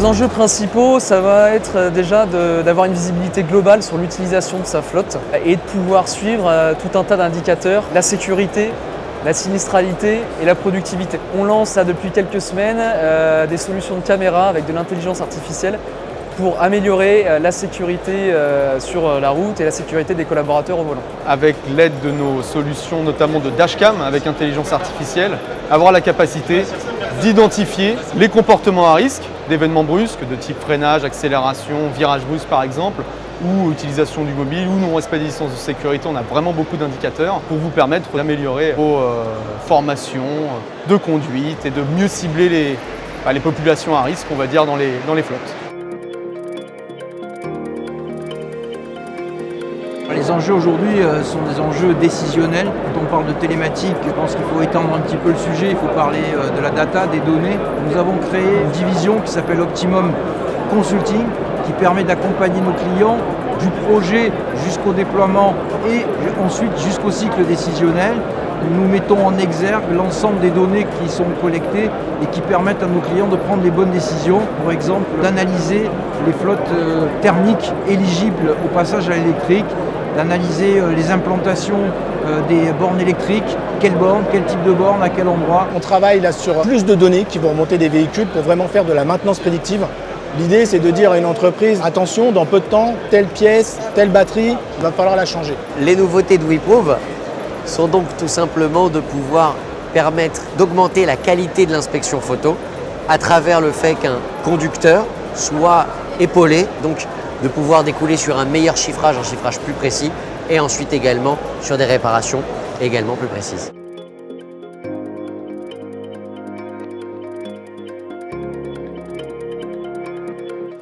Les enjeux principaux, ça va être déjà d'avoir une visibilité globale sur l'utilisation de sa flotte et de pouvoir suivre tout un tas d'indicateurs, la sécurité, la sinistralité et la productivité. On lance là, depuis quelques semaines des solutions de caméra avec de l'intelligence artificielle pour améliorer la sécurité sur la route et la sécurité des collaborateurs au volant. Avec l'aide de nos solutions, notamment de dashcam avec intelligence artificielle, avoir la capacité d'identifier les comportements à risque d'événements brusques de type freinage, accélération, virage brusque par exemple, ou utilisation du mobile ou non-respect des distances de sécurité. On a vraiment beaucoup d'indicateurs pour vous permettre d'améliorer vos formations de conduite et de mieux cibler les populations à risque, on va dire, dans les flottes. Les enjeux aujourd'hui sont des enjeux décisionnels. Quand on parle de télématique, je pense qu'il faut étendre un petit peu le sujet, il faut parler de la data, des données. Nous avons créé une division qui s'appelle Optimum Consulting, qui permet d'accompagner nos clients du projet jusqu'au déploiement et ensuite jusqu'au cycle décisionnel. Nous mettons en exergue l'ensemble des données qui sont collectées et qui permettent à nos clients de prendre les bonnes décisions. Par exemple, d'analyser les flottes thermiques éligibles au passage à l'électrique, d'analyser les implantations des bornes électriques, quelles bornes, quel type de borne, à quel endroit. On travaille là sur plus de données qui vont remonter des véhicules pour vraiment faire de la maintenance prédictive. L'idée, c'est de dire à une entreprise, attention, dans peu de temps, telle pièce, telle batterie, il va falloir la changer. Les nouveautés de WeProve sont donc tout simplement de pouvoir permettre d'augmenter la qualité de l'inspection photo à travers le fait qu'un conducteur soit épaulé, donc de pouvoir découler sur un meilleur chiffrage, un chiffrage plus précis, et ensuite également sur des réparations également plus précises.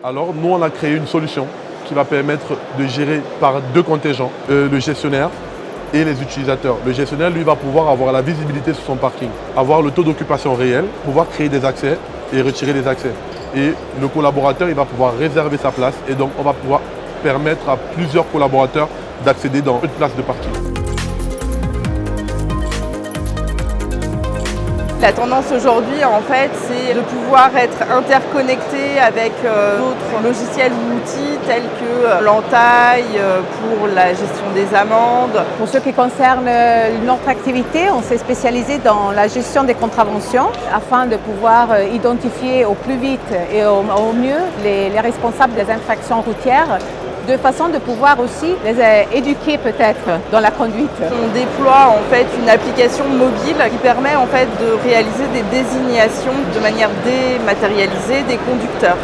Alors nous, on a créé une solution qui va permettre de gérer par deux contingents, le gestionnaire et les utilisateurs. Le gestionnaire, lui, va pouvoir avoir la visibilité sur son parking, avoir le taux d'occupation réel, pouvoir créer des accès et retirer des accès. Et le collaborateur, il va pouvoir réserver sa place et donc on va pouvoir permettre à plusieurs collaborateurs d'accéder dans une place de parking. La tendance aujourd'hui, en fait, c'est de pouvoir être interconnecté avec d'autres logiciels ou outils tels que l'entaille pour la gestion des amendes. Pour ce qui concerne notre activité, on s'est spécialisé dans la gestion des contraventions afin de pouvoir identifier au plus vite et au mieux les responsables des infractions routières, de façon de pouvoir aussi les éduquer peut-être dans la conduite. On déploie en fait une application mobile qui permet en fait de réaliser des désignations de manière dématérialisée des conducteurs.